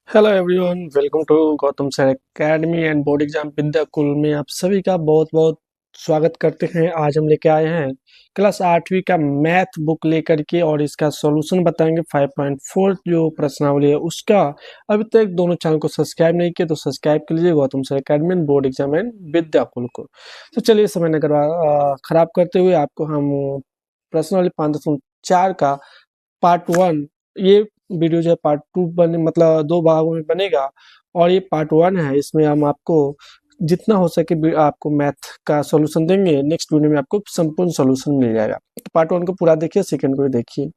Hello everyone, welcome to Gautam sir academy and board exam Vidyakul में आप सभी का बहुत बहुत स्वागत करते हैं। आज हम लेके आए हैं क्लास 8वीं का मैथ बुक लेकर के और इसका सॉल्यूशन बताएंगे। 5.4 जो प्रश्नावली है उसका। अभी तक दोनों चैनल को सब्सक्राइब नहीं किया तो सब्सक्राइब कर लीजिए, Gautam sir academy and board exam and Vidyakul को। तो चलिए समय न खराब करते हुए आपको हम प्रश्नावली 5.4 का पार्ट 1, ये वीडियो जो है पार्ट 2 बने, मतलब 2 भागों में बनेगा और ये पार्ट 1 है। इसमें हम आपको जितना हो सके आपको मैथ का सॉल्यूशन देंगे। नेक्स्ट वीडियो में आपको संपूर्ण सॉल्यूशन मिल जाएगा। तो पार्ट 1 को पूरा देखिए, सेकंड को भी देखिए।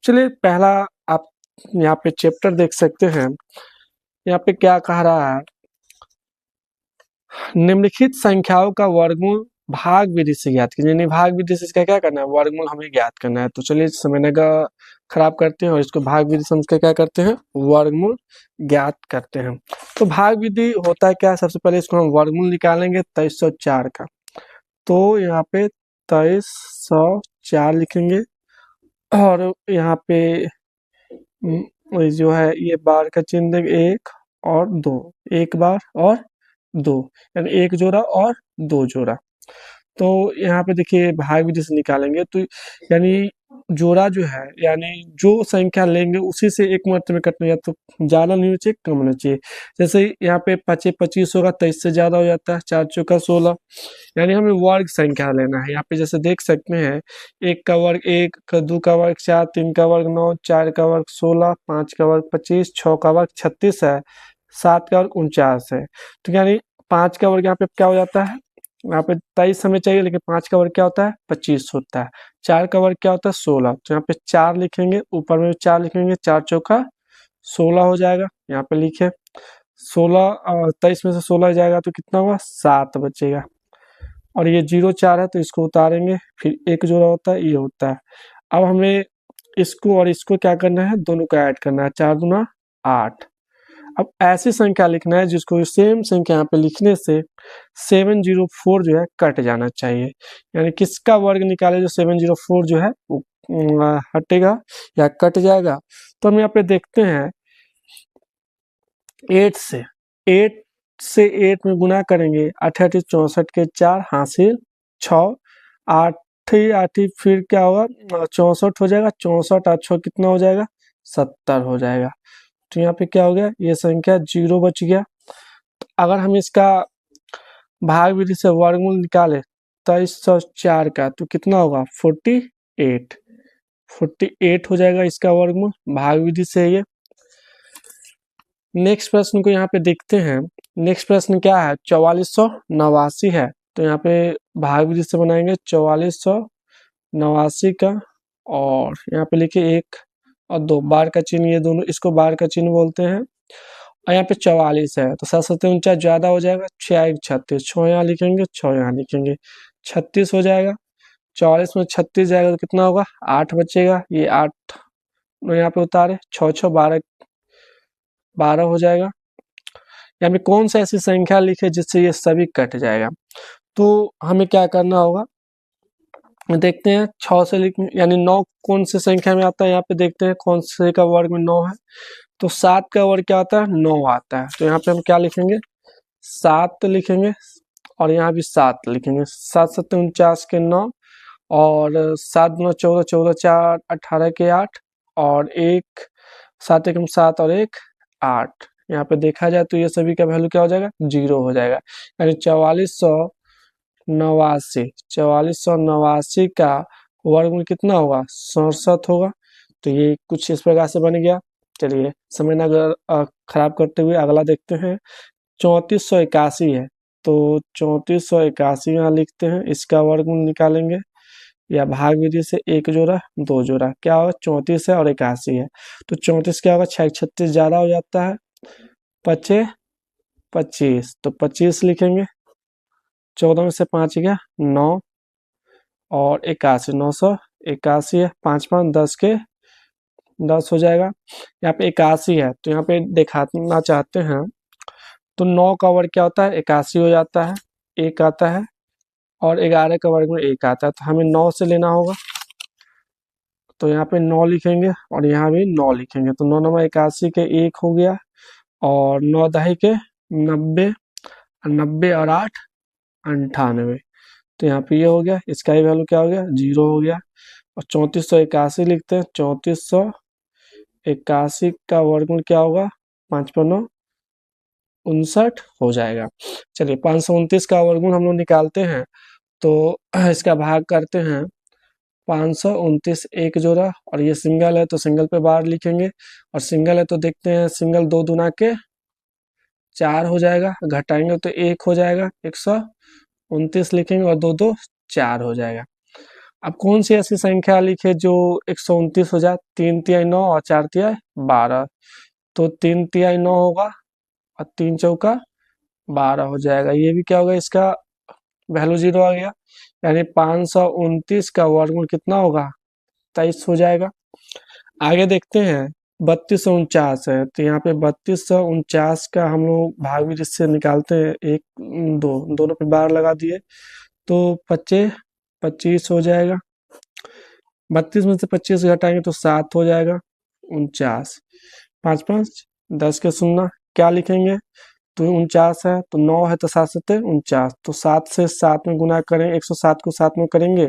चलिए, पहला आप यहाँ पे चैप्टर देख सकते हैं। यहाँ पे क्या कह रहा है, निम्नलिखित संख्याओं का वर्गमूल भाग विधि से ज्ञात कीजिए। यानी भाग विधि से इसका क्या करना है, वर्गमूल हमें ज्ञात करना है। तो चलिए समय का खराब करते हैं और इसको भाग विधि से हम इसका क्या करते हैं, वर्गमूल ज्ञात करते हैं। तो भाग विधि होता है क्या, सबसे पहले इसको हम वर्गमूल निकालेंगे 2304 का। तो यहाँ पे 2304 लिखेंगे और यहाँ पे जो है ये बार का चिन्ह देंगे, 1 और 2, एक बार और 2, यानी एक जोड़ा और 2 जोड़ा। तो यहाँ पे देखिए भाग विधि से निकालेंगे तो यानी जोड़ा जो है, यानी जो संख्या लेंगे उसी से एक मात्रा में कटना, या तो ज्यादा नहीं होना चाहिए, कम होना चाहिए। जैसे यहाँ पे 25 होगा तो इससे ज्यादा हो जाता है, 4 चौका 16, यानी हमें वर्ग संख्या लेना है। यहाँ पे जैसे देख सकते हैं, 1 का वर्ग 1, 2 का वर्ग 4, 3 का वर्ग 9, 4 का वर्ग 16, 5 का वर्ग 25, 6 का वर्ग 36 है, 7 का वर्ग 49 है। तो यानी 5 का वर्ग यहाँ पे क्या हो जाता है, यहाँ पे 23 हमें चाहिए, लेकिन 5 का वर्ग क्या होता है, 25 होता है। 4 का वर्ग क्या होता है, 16। तो यहाँ पे 4 लिखेंगे, ऊपर में 4 लिखेंगे, 4 चौका 16 हो जाएगा। यहाँ पे लिखे 16, 23 में से 16 जाएगा तो कितना हुआ, 7 बचेगा। और ये 0 4 है तो इसको उतारेंगे, फिर एक जोड़ा होता है, ये होता है। अब हमें इसको और इसको क्या करना है, दोनों को ऐड करना है, 4 दूना 8। अब ऐसी संख्या लिखना है जिसको सेम संख्या यहाँ पे लिखने से 704 जो है कट जाना चाहिए। यानी किसका वर्ग निकाले जो 704 जो है वो हटेगा या कट जाएगा। तो हम यहाँ पे देखते हैं 8 से 8 से 8 में गुना करेंगे, 8 8 64 के 4 हासिल 6, 8 8 फिर क्या होगा, 64 हो जाएगा, 64 8 6 कितना हो जाएगा, 70 हो जाएगा। तो यहाँ पे क्या हो गया, ये संख्या 0 बच गया। तो अगर हम इसका भाग विधि से वर्गमूल निकाले 2304 का तो कितना होगा, 48 48 हो जाएगा इसका वर्गमूल भाग विधि से। ये नेक्स्ट प्रश्न को यहाँ पे देखते हैं। नेक्स्ट प्रश्न क्या है, 4489 है। तो यहाँ पे भाग विधि से बनाएंगे 4489 का, और यहाँ पे लिखे 1 और 2, बार का चिन्ह, ये दोनों इसको बार का चिन्ह बोलते हैं। और यहाँ पे 44 है तो 7 7 ज्यादा हो जाएगा, 6 1 36, 6 यहाँ लिखेंगे, 6 यहाँ लिखेंगे, 36 हो जाएगा। 44 में 36 जाएगा तो कितना होगा, 8 बचेगा, ये 8 यहाँ पे उतारे, 6 6 12 12 हो जाएगा। यहाँ पे कौन सा ऐसी संख्या लिखे जिससे ये सभी कट जाएगा। तो हमें क्या करना होगा, देखते हैं 6 से लिख, यानी 9 कौन सी संख्या में आता है, यहाँ पे देखते हैं कौन से का वर्ग में 9 है। तो 7 का वर्ग क्या आता है, 9 आता है। तो यहाँ पे हम क्या लिखेंगे, 7 लिखेंगे और यहाँ भी 7 लिखेंगे। 7 7 49 के 9, और 7 9 14 14 4 18 के 8, और 1 7 1 7 और 1 8। यहाँ पे देखा जाए तो ये सभी का वैल्यू क्या हो जाएगा, 0 हो जाएगा। यानी 4489 का वर्गमूल कितना होगा, 67 होगा। तो ये कुछ इस प्रकार से बन गया। चलिए समय ना खराब करते हुए अगला देखते हैं। 3481 है, तो 3481 यहाँ लिखते हैं, इसका वर्गमूल निकालेंगे या भाग विधि से, एक जोड़ा 2 जोड़ा क्या होगा, 34 है और 81 है। तो 34 क्या होगा, 6 36 ज्यादा हो जाता है, 25 25, तो 25 लिखेंगे। 14 में से 5 गया 9, और 81 981 है, 5 5 10 के 10 हो जाएगा। यहाँ पे 81 है तो यहाँ पे दिखाना चाहते हैं, तो 9 का वर्ग क्या होता है, 81 हो जाता है, 1 आता है, और 11 का वर्ग में 1 आता है। तो हमें 9 से लेना होगा, तो यहाँ पे 9 लिखेंगे और यहाँ भी 9 लिखेंगे। तो 9 9 81 के 1 हो गया, और 9 दही के 90, 90 और 8 98। तो यहाँ पे ये हो गया, इसका ही वैल्यू क्या हो गया, 0 हो गया। और 3481 लिखते हैं, 3481 का वर्गमूल क्या होगा, 5 × 9 59 हो जाएगा। चलिए 529 का वर्गमूल हम लोग निकालते हैं, तो इसका भाग करते हैं 529 एक जोड़ा, और ये सिंगल है तो सिंगल पे बार लिखेंगे, और सिंगल है तो देखते हैं, सिंगल 2 दूना के 4 हो जाएगा, घटाएंगे तो 1 हो जाएगा, 129 लिखेंगे और 2 2 4 हो जाएगा। अब कौन सी ऐसी संख्या लिखे जो 129 हो जाए, 3 तिहाई 9 और 4 तिहाई 12, तो 3 तिहाई 9 होगा और 3 चौका 12 हो जाएगा। ये भी क्या होगा, इसका वैल्यू 0 आ गया, यानी 529 का वर्गमूल कितना होगा, 23 हो जाएगा। आगे देखते हैं 3249 है, तो यहाँ पे 3249 का हम लोग भाग भी जिससे निकालते हैं, 1 2 दोनों पे बार लगा दिए, तो 25 25 हो जाएगा। 32 में से 25 घटाएंगे तो 7 हो जाएगा, 49। 5 5 10 के 0 क्या लिखेंगे, तो 49 है, तो 9 है तो 7 7 49, तो 7 से 7 में गुना करें, 107 को 7 में करेंगे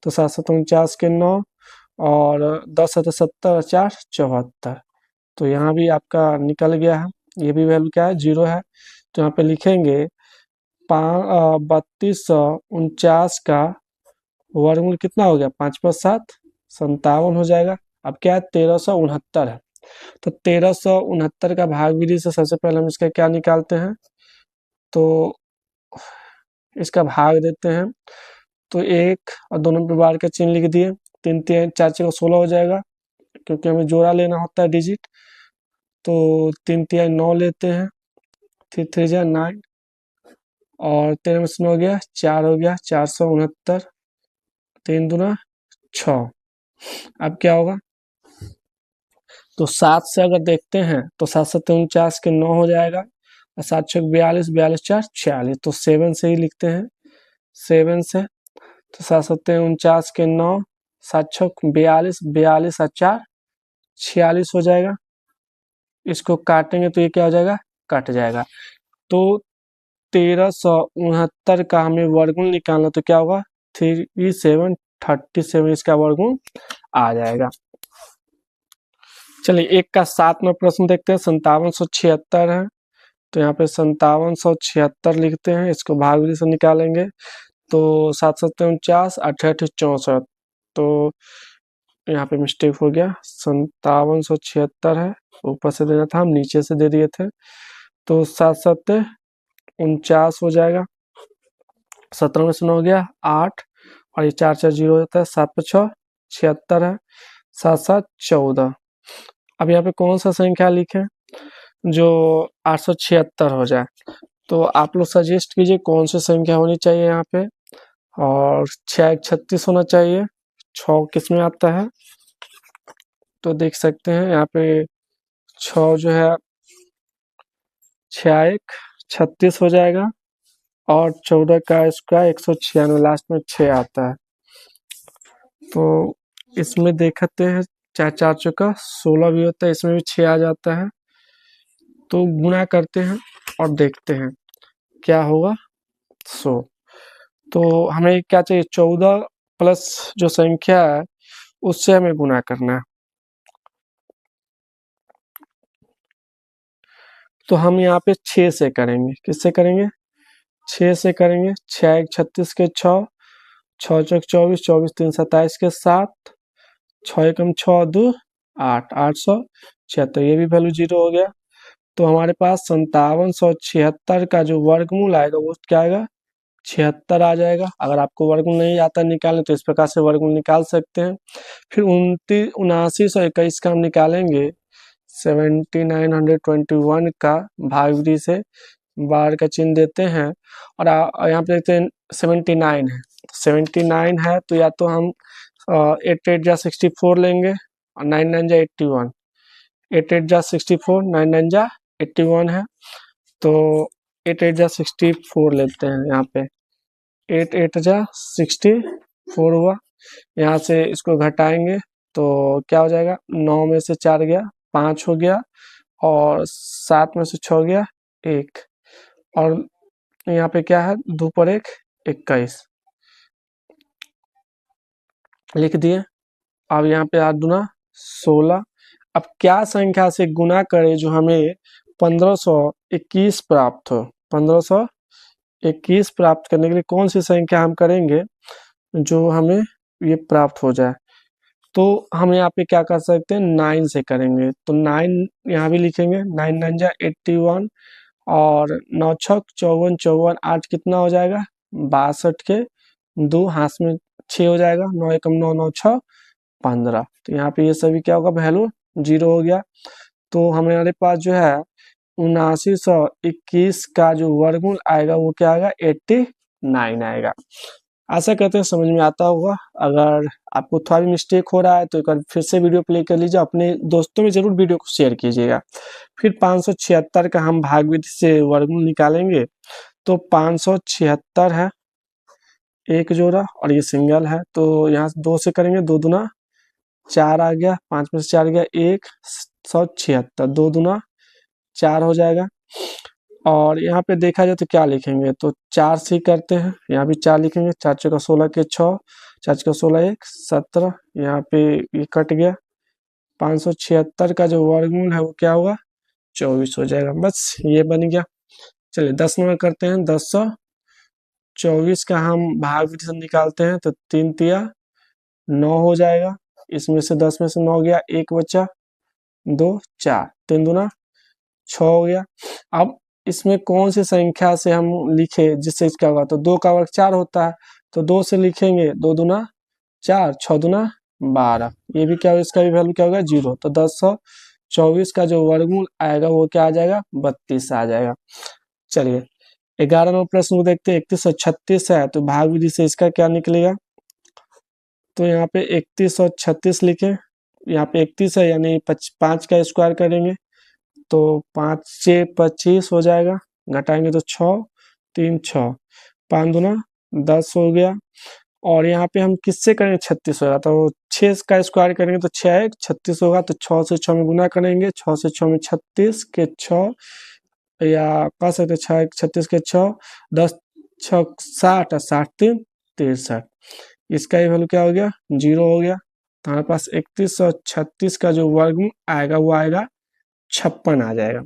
तो 7 7 49 के 9, और 10 है तो 70 और 4 74। तो यहाँ भी आपका निकल गया है, ये भी वैल्यू क्या है, 0 है। तो यहाँ पे लिखेंगे 3249 का वर्गमूल कितना हो गया, 5 × 7 57 हो जाएगा। अब क्या है, 1369 है, तो 1369 का भाग विधि से सबसे पहले हम इसका क्या निकालते हैं, तो इसका भाग देते हैं, तो 1 और दोनों पे बार का चिन्ह लिख दिए, 3 3 4 4 16 हो जाएगा, क्योंकि हमें जोड़ा लेना होता है डिजिट, तो 3 तिहाई 9 लेते हैं, 3 3 जा 9, और 13 में से 9 गया 4 हो गया, 469, 3 दूना 6। अब क्या होगा, तो 7 से अगर देखते हैं तो 7 7 49 के 9 हो जाएगा, और 7 6 42 42 4 46, तो 7 से ही लिखते हैं, 7 से, तो 7 7 49 के 9, 7 6 42 42 और 4 46 हो जाएगा। इसको काटेंगे तो ये क्या हो जाएगा, कट जाएगा। तो 1369 का हमें वर्गमूल निकालना, तो क्या होगा, 3737 इसका वर्गमूल आ जाएगा। चलिए 1 का 7वां प्रश्न देखते हैं, 5776 है, तो यहाँ पे 5776 लिखते हैं, इसको भाग विधि से निकालेंगे, तो 7 7 49 8 8 64, तो यहाँ पे मिस्टेक हो गया, 5776 है, ऊपर से देना था, हम नीचे से दे दिए थे, तो 7 7 49 हो जाएगा, 17 में से 9 हो गया 8, और ये 4 4 0 होता है, 7 पे 6 76 है, 7 7 14। अब यहाँ पे कौन सा संख्या लिखें जो 876 हो जाए, तो आप लोग सजेस्ट कीजिए कौन सी संख्या होनी चाहिए यहाँ पे, और 6 1 36 होना चाहिए, 6 किस में आता है, तो देख सकते हैं यहाँ पे 6 जो है 6 1 36 हो जाएगा, और 14 का स्क्वायर 196, लास्ट में 6 आता है, तो इसमें देखते हैं 4 4 चौका 16 भी होता है, इसमें भी 6 आ जाता है, तो गुणा करते हैं और देखते हैं क्या होगा, 100। तो हमें क्या चाहिए, 14 प्लस जो संख्या है उससे हमें गुणा करना है, तो हम यहाँ पे 6 से करेंगे, किससे करेंगे, 6 से करेंगे, 6 1 36 के 6, 6 चौक 24, 24 3 27 के 7, 6 एकम 6 2 8, 876, ये भी वैल्यू 0 हो गया। तो हमारे पास 5776 का जो वर्गमूल आएगा वो क्या आएगा, 76 आ जाएगा। अगर आपको वर्गमूल नहीं आता निकालने तो इस प्रकार से वर्गमूल निकाल सकते हैं। फिर 7921 का हम निकालेंगे, 7921 का भाग विधि से बार का चिन्ह देते हैं, और यहाँ पे देखते हैं 79 है, 79 है तो या तो हम 8 8 जा 64 लेंगे, और 9 9 जा 81, 8 8 जा 64, 9 9 जा 81 है, तो 8 8 जा 64 लेते हैं, यहाँ पे 8 8 जा 64 हुआ, यहाँ से इसको घटाएंगे तो क्या हो जाएगा, 9 में से 4 गया 5 हो गया, और 7 में से 6 गया 1, और यहाँ पे क्या है 2 पर 1 21 लिख दिए। अब यहाँ पे 8 दूना 16। अब क्या संख्या से गुना करें जो हमें 1521 प्राप्त हो। 1521 प्राप्त करने के लिए कौन सी संख्या हम करेंगे जो हमें ये प्राप्त हो जाए। तो हम यहाँ पे क्या कर सकते हैं 9 से करेंगे। तो 9 यहाँ भी लिखेंगे, 9 9 जा 81, और 9 छक 54, 54 8 कितना हो जाएगा 62 के 2 हाथ में 6 हो जाएगा, 9 एकम 9 9 6 15। तो यहाँ पे ये सभी क्या होगा वैल्यू 0 हो गया। तो हमारे पास जो है 7921 का जो वर्गमूल आएगा वो क्या आएगा 89 आएगा। आशा करते हैं समझ में आता होगा। अगर आपको थोड़ा भी मिस्टेक हो रहा है तो एक बार फिर से वीडियो प्ले कर लीजिए, अपने दोस्तों में जरूर वीडियो को शेयर कीजिएगा। फिर 576 का हम भागविधि से वर्गमूल निकालेंगे। तो 576 है एक जोड़ा और ये सिंगल है, तो यहाँ 2 से करेंगे, 2 दूना 4 आ गया, 5 में से 4 गया 176, 2 दूना 4 हो जाएगा। और यहाँ पे देखा जाए तो क्या लिखेंगे, तो 4 से ही करते हैं, यहाँ भी 4 लिखेंगे, 4 चौका 16 के 6, 4 चौका 16 1 17, यहाँ पे ये कट गया। 576 का जो वर्गमूल है वो क्या होगा 24 हो जाएगा। बस ये बन गया। चलिए 10 नंबर करते हैं। 1024 का हम भाग विधि से निकालते हैं, तो 3 तिया 9 हो जाएगा। इसमें से 10 में से 9 गया, 1 बचा, 2 4, 3 दूना 6 हो गया। अब इसमें कौन सी संख्या से हम लिखे जिससे इसका होगा, तो 2 का वर्ग 4 होता है, तो 2 से लिखेंगे, 2 दूना 4, 6 दूना 12, ये भी क्या होगा इसका भी वैल्यू क्या होगा 0। तो 1024 का जो वर्गमूल आएगा वो क्या आ जाएगा 32 आ जाएगा। चलिए 11 नंबर प्रश्न को देखते हैं। 31 और 36 है, तो भाग विधि से इसका क्या निकलेगा, तो यहाँ पे 31 और 36 लिखे। यहाँ पे 31 है यानी 5 का स्क्वायर करेंगे, तो 5 से 25 हो जाएगा, घटाएंगे तो 6 3 6, 5 दूना 10 हो गया। और यहाँ पे हम किससे करेंगे 36 होगा, तो 6 का स्क्वायर करेंगे तो 6 1 36 होगा, तो 6 से 6 में गुना करेंगे, 6 से 6 में 36 के 6, या कह सकते 6 1 36 के 6, 10 6 60 और 60 3 63, इसका ये वैल्यू क्या हो गया 0 हो गया। तो हमारे पास 31 और 36 का जो वर्गमूल आएगा वो आएगा 56 आ जाएगा।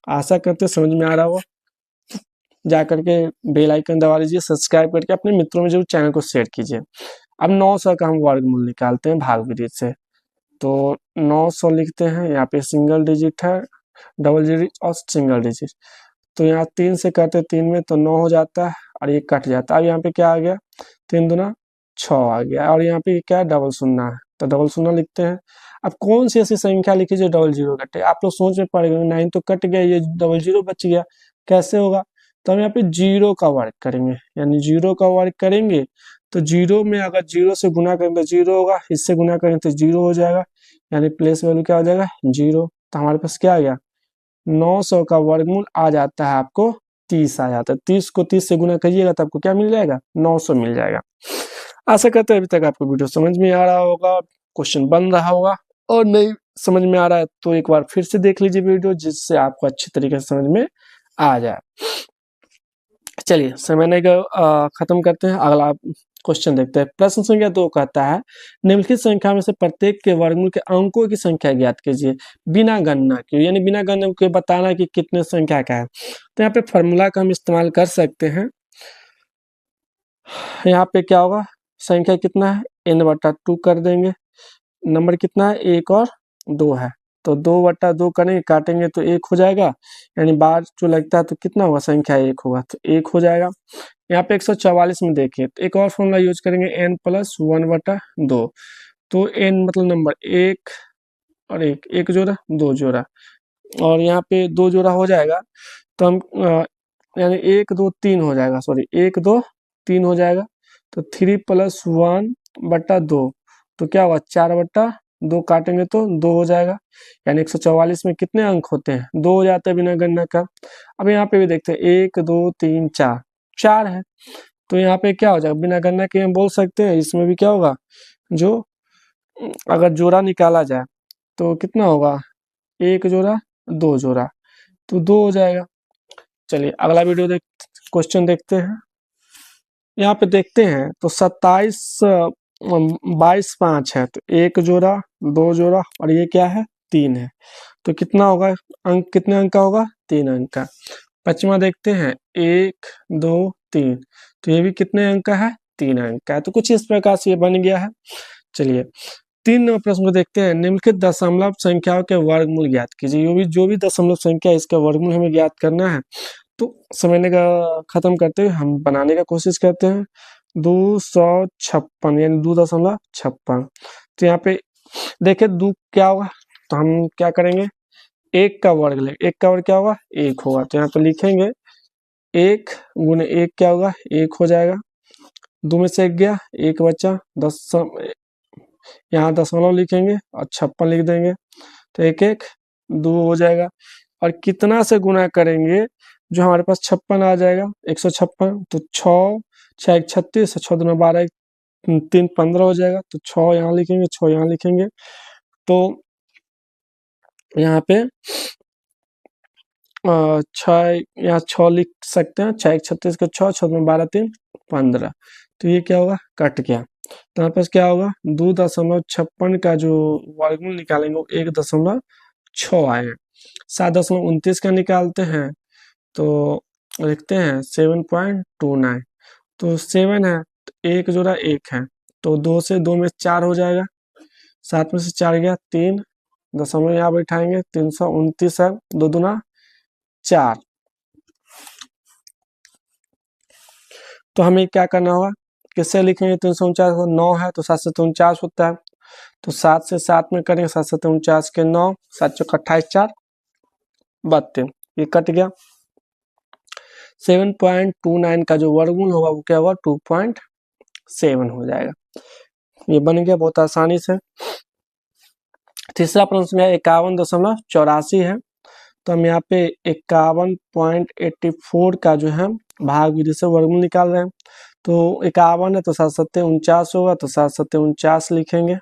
आशा करते समझ में आ रहा हो। जा करके बेल आइकन दबा लीजिए, सब्सक्राइब करके अपने मित्रों में जरूर चैनल को शेयर कीजिए। अब 900 का हम वर्गमूल निकालते हैं भाग विधि से। तो 900 लिखते हैं, यहाँ पे सिंगल डिजिट है, डबल डिजिट और सिंगल डिजिट। तो यहाँ 3 से करते 3 में तो 9 हो जाता है और ये कट जाता है। अब यहाँ पे क्या आ गया 3 दूना 6 आ गया, और यहाँ पे क्या डबल शून्य है, तो डबल शून्य लिखते हैं। अब कौन सी ऐसी संख्या लिखी जो डबल जीरो कटे, आप लोग सोच में पड़ गए 9 तो कट गया, ये डबल जीरो बच गया, कैसे होगा। तो हम यहाँ पे जीरो का वर्ग करेंगे, यानी जीरो का वर्ग करेंगे, तो जीरो में अगर जीरो से गुना करें तो जीरो होगा, इससे गुना करें तो जीरो हो जाएगा, यानी प्लेस वैल्यू क्या हो जाएगा 0। तो हमारे पास क्या आ गया 900 का वर्गमूल आ जाता है आपको 30 आ जाता है। 30 को 30 से गुना करिएगा तो आपको क्या मिल जाएगा 900 मिल जाएगा। आशा करते हैं अभी तक आपको वीडियो समझ में आ रहा होगा, क्वेश्चन बन रहा होगा, और नहीं समझ में आ रहा है तो एक बार फिर से देख लीजिए वीडियो, जिससे आपको अच्छी तरीके से समझ में आ जाए। चलिए समय नहीं खत्म करते हैं, अगला क्वेश्चन देखते हैं। प्रश्न संख्या 2 कहता है निम्नलिखित संख्या में से प्रत्येक के वर्गमूल के अंकों की संख्या ज्ञात कीजिए बिना गणना के, यानी बिना गणना के बताना कि कितने संख्या का है। तो यहाँ पे फॉर्मूला का हम इस्तेमाल कर सकते हैं। यहाँ पे क्या होगा संख्या कितना है n/2 कर देंगे, नंबर कितना है 1 और 2 है, तो 2/2 करेंगे, काटेंगे तो 1 हो जाएगा, यानी बार जो लगता है तो कितना होगा संख्या 1 होगा, तो 1 हो जाएगा। यहाँ पे 144 में देखिए तो एक और फॉर्मूला यूज करेंगे n+1/2। तो n मतलब नंबर 1 और 1 1 जोड़ा 2 जोड़ा, और यहाँ पे 2 जोड़ा हो जाएगा, तो हम यानी 1 2 3 हो जाएगा, सॉरी 1 2 3 हो जाएगा, तो 3+1/2, तो क्या होगा 4/2, काटेंगे तो 2 हो जाएगा, यानी 144 में कितने अंक होते हैं 2 हो जाते हैं बिना गणना का। अब यहाँ पे भी देखते हैं 1 2 3 4 4 है, तो यहाँ पे क्या हो जाएगा बिना गणना के हम बोल सकते हैं इसमें भी क्या होगा, जो अगर जोड़ा निकाला जाए तो कितना होगा 1 जोड़ा दो जोड़ा, तो 2 हो जाएगा। चलिए अगला वीडियो क्वेश्चन देखते हैं। यहाँ पे देखते हैं तो 27 22 5 है, तो 1 जोड़ा 2 जोड़ा और ये क्या है 3 है, तो कितना होगा अंक, कितने अंक का होगा 3 अंक का। पचवा देखते हैं 1 2 3, तो ये भी कितने अंक का है 3 अंक का है, तो कुछ इस प्रकार से ये बन गया है। चलिए 3 नंबर प्रश्न को देखते हैं। निम्नलिखित दशमलव संख्याओं के वर्गमूल ज्ञात कीजिए। जो भी दशमलव संख्या है इसका वर्गमूल हमें ज्ञात करना है। तो समझने का खत्म करते हुए हम बनाने का कोशिश करते हैं। 256 यानी 2.56। तो यहाँ पे देखिए 2 क्या होगा, तो हम क्या करेंगे 1 का वर्ग ले, 1 का वर्ग क्या होगा 1 होगा, तो यहाँ पे लिखेंगे 1 गुने 1 क्या होगा 1 हो जाएगा। 2 में से 1 गया 1 बचा, 10 यहाँ दशमलव लिखेंगे और 56 लिख देंगे, तो 1 1 2 हो जाएगा। और कितना से गुना करेंगे, जो हमारे पास 56 आ जाएगा 156, तो 6 6 1 36, 6 दूना 12 3 15 हो जाएगा, तो 6 यहाँ लिखेंगे 6 यहाँ लिखेंगे। तो यहाँ पे 6 यहाँ 6 लिख सकते हैं, 6 1 36 का 6 6 दूना 12 3 15, तो ये क्या होगा कट गया। तो हमारे पास क्या होगा 2.56 का जो वर्गमूल निकालेंगे वो 1.6 आएगा। 7.29 का निकालते हैं तो लिखते हैं 7.29, तो 7 है तो 1 जोड़ा 1 है, तो 2 से 2 में 4 हो जाएगा, 7 में से 4 गया 3, दशमलव यहाँ बैठाएंगे 329 है, 2 दूना 4। तो हमें क्या करना होगा, किससे लिखेंगे 349 को, 9 है तो 7 से 49 होता है, तो 7 से 7 में करेंगे 7 से 49 के 9, 7 चौक 28 4 32, ये कट गया। 7.29 का जो वर्गमूल होगा वो क्या होगा 2.7 हो जाएगा। ये बन गया बहुत आसानी से। तीसरा प्रश्न है 51.84 है, तो हम यहाँ पे 51.84 का जो है भाग विधि से वर्गमूल निकाल रहे हैं। तो 51 है तो 7 7 49 होगा, तो 7 7 49 लिखेंगे,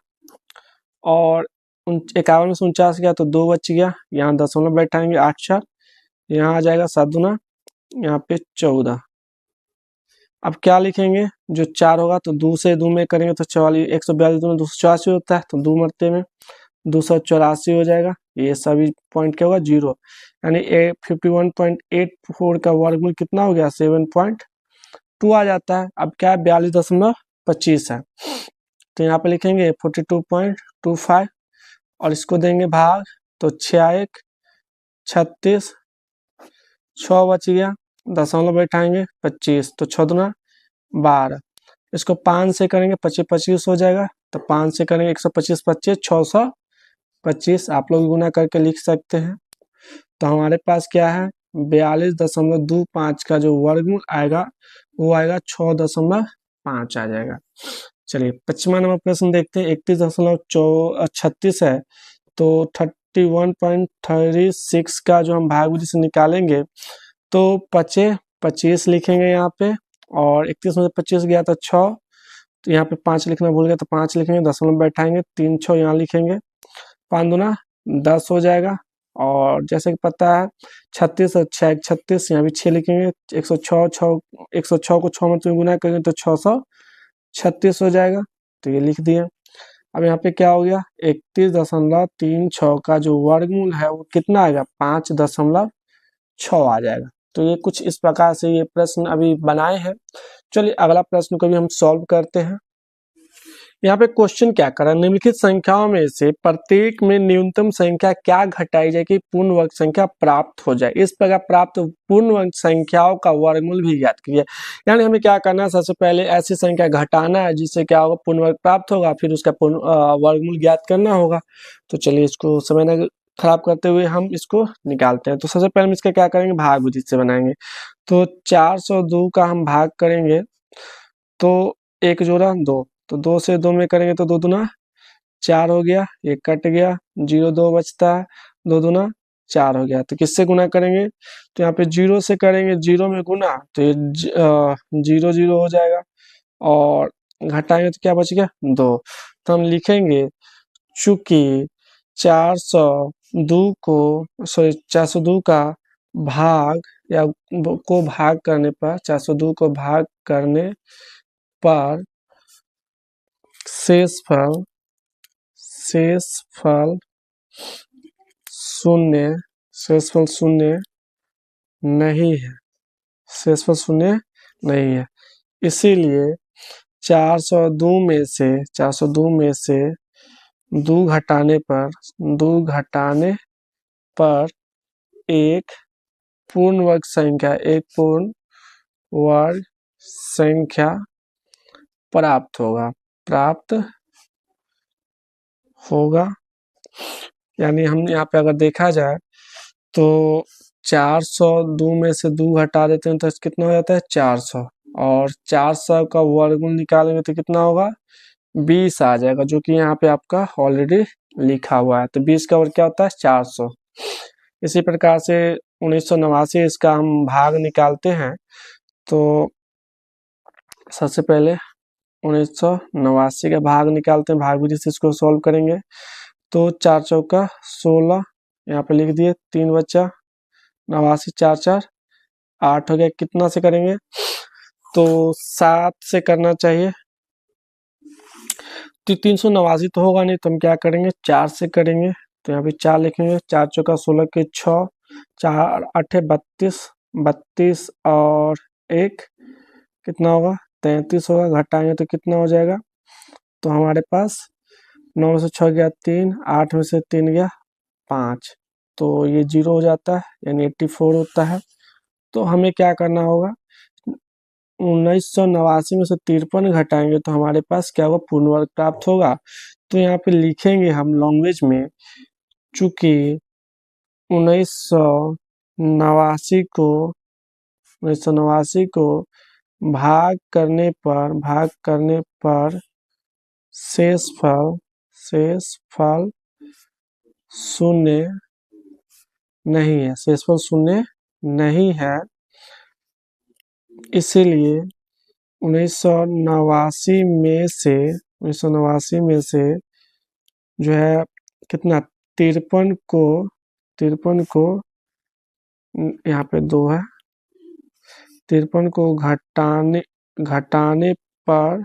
और 51 में से 49 गया तो 2 बच गया, यहाँ दशमलव बैठाएंगे 8 4, यहाँ आ जाएगा 7 दूना यहाँ पे 14। अब क्या लिखेंगे, जो 4 होगा तो 2 से 2 में करेंगे तो 44, 142 दूना 284 होता है, तो 2 मरते में 284 हो जाएगा। ये सभी पॉइंट क्या होगा 0, यानी 51.84 का वर्गमूल कितना हो गया 7.2 आ जाता है। अब क्या है 42.25 है, तो यहाँ पे लिखेंगे 42.25 और इसको देंगे भाग, तो 6 1 36, 6 बच गया, दशमलव बैठाएंगे 25, तो 6 दूना 12, इसको 5 से करेंगे 25 25 हो जाएगा, तो 5 से करेंगे 125 25 625, आप लोग गुना करके लिख सकते हैं। तो हमारे पास क्या है 42.25 का जो वर्गमूल आएगा वो आएगा 6.5 आ जाएगा। चलिए 25वां नंबर प्रश्न देखते हैं। 31.36 है, तो 31.36 का जो हम भाग विधि से निकालेंगे तो 25 25 लिखेंगे यहाँ पे, और 31 में से 25 गया तो 6, तो यहाँ पे 5 लिखना भूल गया तो 5 लिखेंगे, दशमलव बैठाएंगे 3 6 यहाँ लिखेंगे, 5 दूना 10 हो जाएगा। और जैसे कि पता है 36 और 6 36, यहाँ भी 6 लिखेंगे, 106 को 6 में तुम गुना करेंगे तो 636 हो जाएगा, तो ये लिख दिए। अब यहाँ पे क्या हो गया 31.36 का जो वर्गमूल है वो कितना आएगा 5.6 आ जाएगा। तो ये कुछ इस प्रकार से ये प्रश्न अभी बनाए हैं। चलिए अगला प्रश्न को भी हम सॉल्व करते हैं। यहाँ पे क्वेश्चन क्या कर रहा है, निम्नलिखित संख्याओं में से प्रत्येक में न्यूनतम संख्या क्या घटाई जाए कि पूर्ण वर्ग संख्या प्राप्त हो जाए। इस प्रकार प्राप्त पूर्ण वर्ग संख्याओं का वर्गमूल भी ज्ञात कीजिए। यानी हमें क्या करना है, सबसे पहले ऐसी संख्या घटाना है जिससे क्या होगा पूर्ण वर्ग प्राप्त होगा, फिर उसका पूर्ण वर्गमूल ज्ञात करना होगा। तो चलिए इसको समय न खराब करते हुए हम इसको निकालते हैं। तो सबसे पहले हम इसका क्या करेंगे भाग विधि से बनाएंगे। तो 402 का हम भाग करेंगे तो 1 जोड़ा 2, तो 2 से 2 में करेंगे तो 2 दूना 4 हो गया, ये कट गया, 0 2 बचता है, 2 दूना 4 हो गया। तो किससे गुना करेंगे, तो यहाँ पे 0 से करेंगे, 0 में गुना तो ये 0 0 हो जाएगा, और घटाएंगे तो क्या बच गया 2। तो हम लिखेंगे चूंकि 400 402 का भाग या को भाग करने पर 402 को भाग करने पर शेषफल शून्य शेषफल शून्य नहीं है शेषफल शून्य नहीं है। इसीलिए 402 में से 2 घटाने पर एक पूर्ण वर्ग संख्या प्राप्त होगा। यानी हम यहाँ पे अगर देखा जाए तो 402 में से 2 घटा देते हैं तो कितना हो जाता है 400, और 400 का वर्गमूल निकालेंगे तो कितना होगा 20 आ जाएगा, जो कि यहाँ पे आपका ऑलरेडी लिखा हुआ है। तो 20 का वर्ग क्या होता है 400। इसी प्रकार से 1989 इसका हम भाग निकालते हैं। तो सबसे पहले 1989 का भाग निकालते हैं, भाग विधि से इसको सॉल्व करेंगे। तो 4 चौका 16, यहाँ पे लिख दिए, 3 बचा 89, 4 4 8 हो गया। कितना से करेंगे तो 7 से करना चाहिए। तो 389 तो होगा नहीं, तो हम क्या करेंगे 4 से करेंगे। तो यहाँ पे 4 लिखेंगे, 4 चौका 16 के 6, 4 8 32, 32 और 1 कितना होगा 33 होगा। घटाएंगे तो कितना हो जाएगा, तो हमारे पास 9 में से 6 गया 3, 8 में से 3 गया 5, तो ये 0 हो जाता है, यानी 84 होता है। तो हमें क्या करना होगा, 1989 में से 53 घटाएंगे तो हमारे पास क्या होगा पूर्ण वर्ग प्राप्त होगा। तो यहाँ पे लिखेंगे हम लैंग्वेज में, चूंकि 1989 को भाग करने पर शेषफल शून्य नहीं है। इसीलिए 1989 में से जो है कितना 53 को यहाँ पे 2 है, 53 को घटाने पर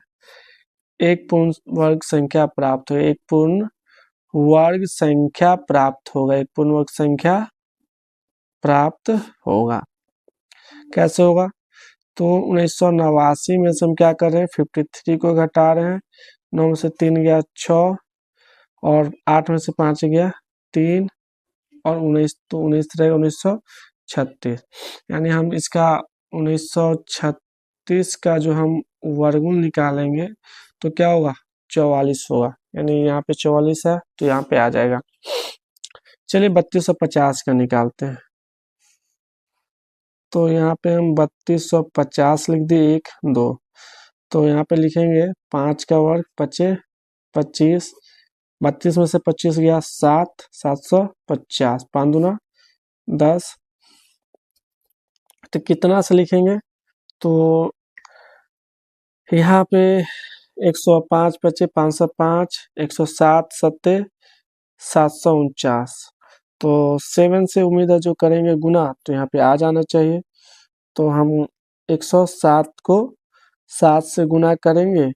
एक पूर्ण वर्ग संख्या प्राप्त हो एक पूर्ण वर्ग संख्या प्राप्त होगा। कैसे होगा, तो 1989 में से हम क्या कर रहे हैं 53 को घटा रहे हैं, 9 में से 3 गया 6 और 8 में से 5 गया 3 और 19, तो 19 रहेगा 1936। यानी हम इसका 1936 का जो हम वर्गमूल निकालेंगे तो क्या होगा 44 होगा, यानी यहाँ पे 44 है तो यहाँ पे आ जाएगा। चलिए 3250 का निकालते हैं। तो यहाँ पे हम 3250 लिख दिए 1 2, तो यहाँ पे लिखेंगे 5 का वर्ग 25 25, 32 में से 25 गया 7 750, 5 दूना 10, तो कितना से लिखेंगे, तो यहाँ पे 105 बचे 505, 107 सत्ते 749, तो 7 से उम्मीद है जो करेंगे गुना तो यहाँ पे आ जाना चाहिए। तो हम 107 को 7 से गुना करेंगे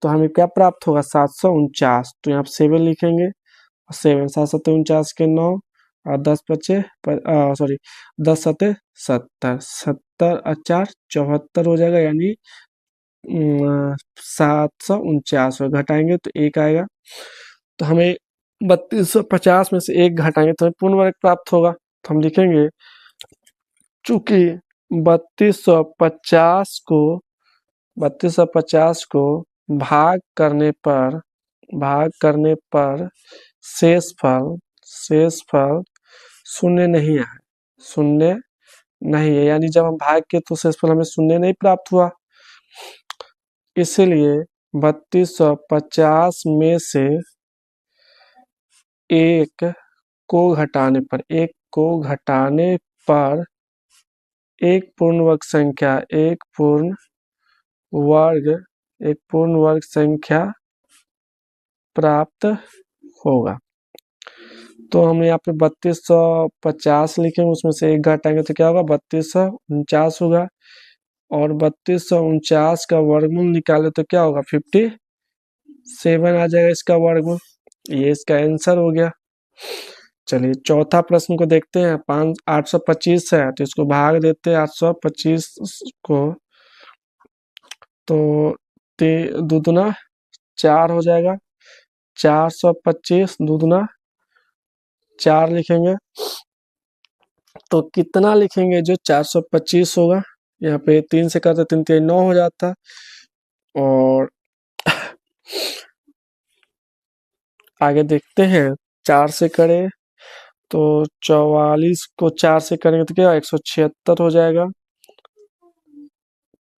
तो हमें क्या प्राप्त होगा 749, तो यहाँ पे 7 लिखेंगे, 7 7 सत्ते 49 के 9 और 10 बचे 10 सत्ते 70, 70 और 4 74 हो जाएगा, यानी 749 घटाएंगे तो 1 आएगा। तो हमें 3250 में से 1 घटाएंगे तो हमें पूर्ण वर्ग प्राप्त होगा। तो हम लिखेंगे चूंकि 3250 को भाग करने पर शेषफल शून्य नहीं है, यानी जब हम भाग के तो शेषफल हमें शून्य नहीं प्राप्त हुआ। इसलिए 3250 में से एक को घटाने पर एक पूर्ण वर्ग संख्या प्राप्त होगा। तो हम यहाँ पे 3250 लिखेंगे, उसमें से एक घटाएंगे तो क्या होगा, 3249 होगा। और 3249 का वर्गमूल निकाले तो क्या होगा, 57 आ जाएगा इसका वर्गमूल। ये इसका आंसर हो गया। चलिए चौथा प्रश्न को देखते हैं। 825 है तो इसको भाग देते हैं 825 को, तो दुगुना 4 हो जाएगा। 425 दुगुना 4 लिखेंगे तो कितना लिखेंगे, जो 425 होगा। यहाँ पे 3 से करते 3 3 9 हो जाता। और आगे देखते हैं, 4 से करें तो 44 को 4 से करेंगे तो क्या 176 हो जाएगा।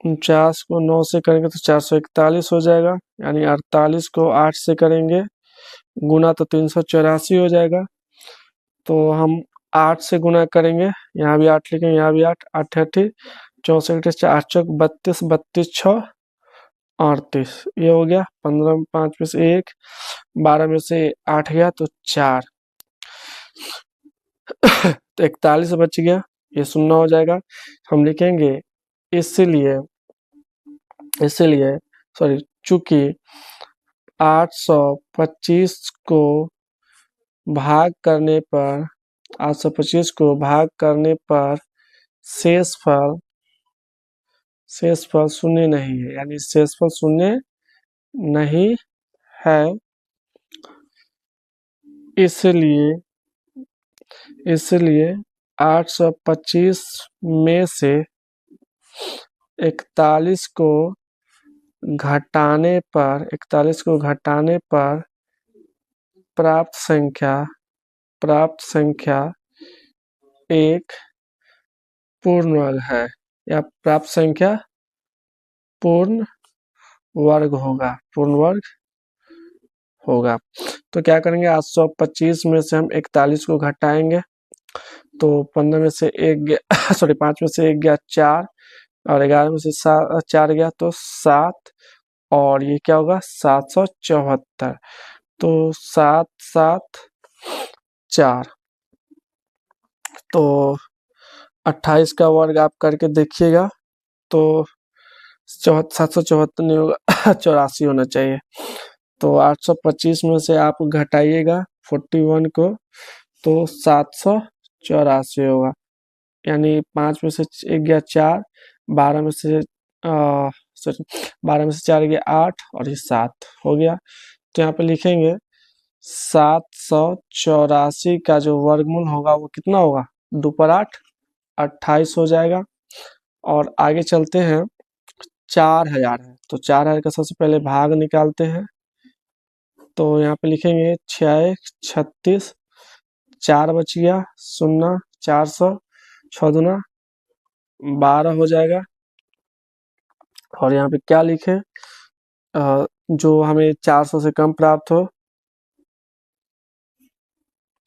49 को 9 से करेंगे तो 441 हो जाएगा। यानी 48 को 8 से करेंगे गुना तो 384 हो जाएगा। तो हम 8 से गुना करेंगे, यहाँ भी 8 लिखेंगे, यहाँ भी 8, 8 8 64 8 चौक 32 32 6 38, ये हो गया। 15 में 5 में से 1, 12 में से 8 गया तो 4, तो 41 बच गया, ये 0 हो जाएगा। हम लिखेंगे इसलिए इसलिए सॉरी, चूंकि 825 को भाग करने पर 825 को भाग करने पर शेषफल शून्य नहीं है, यानी शेषफल शून्य नहीं है। इसलिए 825 में से 41 को घटाने पर प्राप्त संख्या एक पूर्ण वर्ग है, या प्राप्त संख्या पूर्ण वर्ग होगा। तो क्या करेंगे, 825 में से हम 41 को घटाएंगे तो 15 में से एक गया सॉरी 5 में से एक गया 4, और 11 में से 4 गया तो 7, और ये क्या होगा 774। तो 7 7 4, तो 28 का वर्ग आप करके देखिएगा तो 774 नहीं होगा 84 होना चाहिए। तो 825 में से आप घटाइएगा 41 को तो 784 होगा। यानी 5 में से एक गया 4, 12 में से 12 में से 4 गया 8, और ये 7 हो गया। तो यहाँ पे लिखेंगे 784 का जो वर्गमूल होगा वो कितना होगा, 2 पर 8 28 हो जाएगा। और आगे चलते हैं, 4000 है तो 4000 का सबसे पहले भाग निकालते हैं। तो यहाँ पे लिखेंगे 6 36, 4 बच गया 0, 400, 6 दूना 12 हो जाएगा। और यहाँ पे क्या लिखे, जो हमें 400 से कम प्राप्त हो,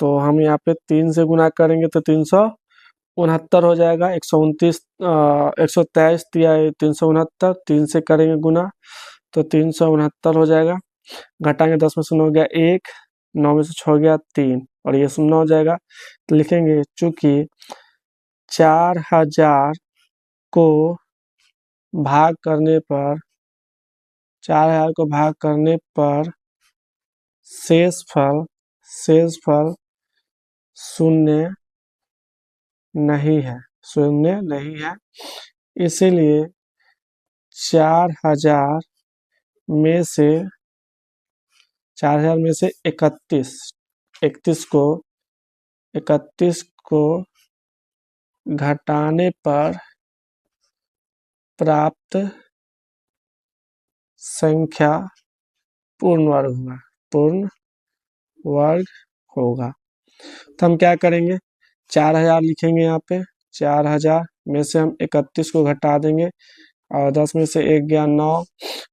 तो हम यहाँ पे 3 से गुना करेंगे तो 369 हो जाएगा। 129 123 दिया है 369, 3 से करेंगे गुना तो 369 हो जाएगा। घटाएंगे 10 में से 9 गया 1, 9 में से 6 गया 3, और ये 0 हो जाएगा। तो लिखेंगे चूंकि 4000 को भाग करने पर 4000 को भाग करने पर शेषफल शून्य नहीं है। इसीलिए 4000 में से 31 को घटाने पर प्राप्त संख्या पूर्ण वर्ग होगा। तो हम क्या करेंगे, 4000 लिखेंगे यहाँ पे। 4000 में से हम 31 को घटा देंगे, और 10 में से 1 गया 9,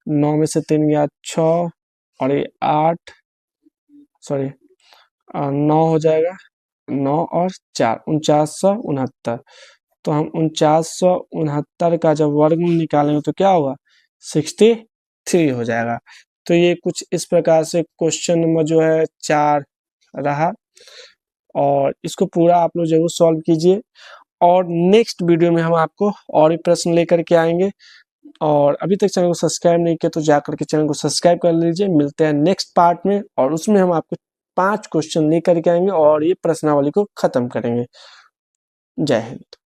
9 में से 3 गया 6, और ये 8 सॉरी 9 हो जाएगा, 9 और 4 4969। तो हम 4969 का जब वर्गमूल निकालेंगे तो क्या होगा, 63 हो जाएगा। तो ये कुछ इस प्रकार से क्वेश्चन नंबर जो है 4 रहा। और इसको पूरा आप लोग जरूर सॉल्व कीजिए। और नेक्स्ट वीडियो में हम आपको और भी प्रश्न लेकर के आएंगे। और अभी तक चैनल को सब्सक्राइब नहीं किया तो जाकर के चैनल को सब्सक्राइब कर लीजिए। मिलते हैं नेक्स्ट पार्ट में, और उसमें हम आपको 5 क्वेश्चन लेकर के आएंगे और ये प्रश्नावली को खत्म करेंगे। जय हिंद।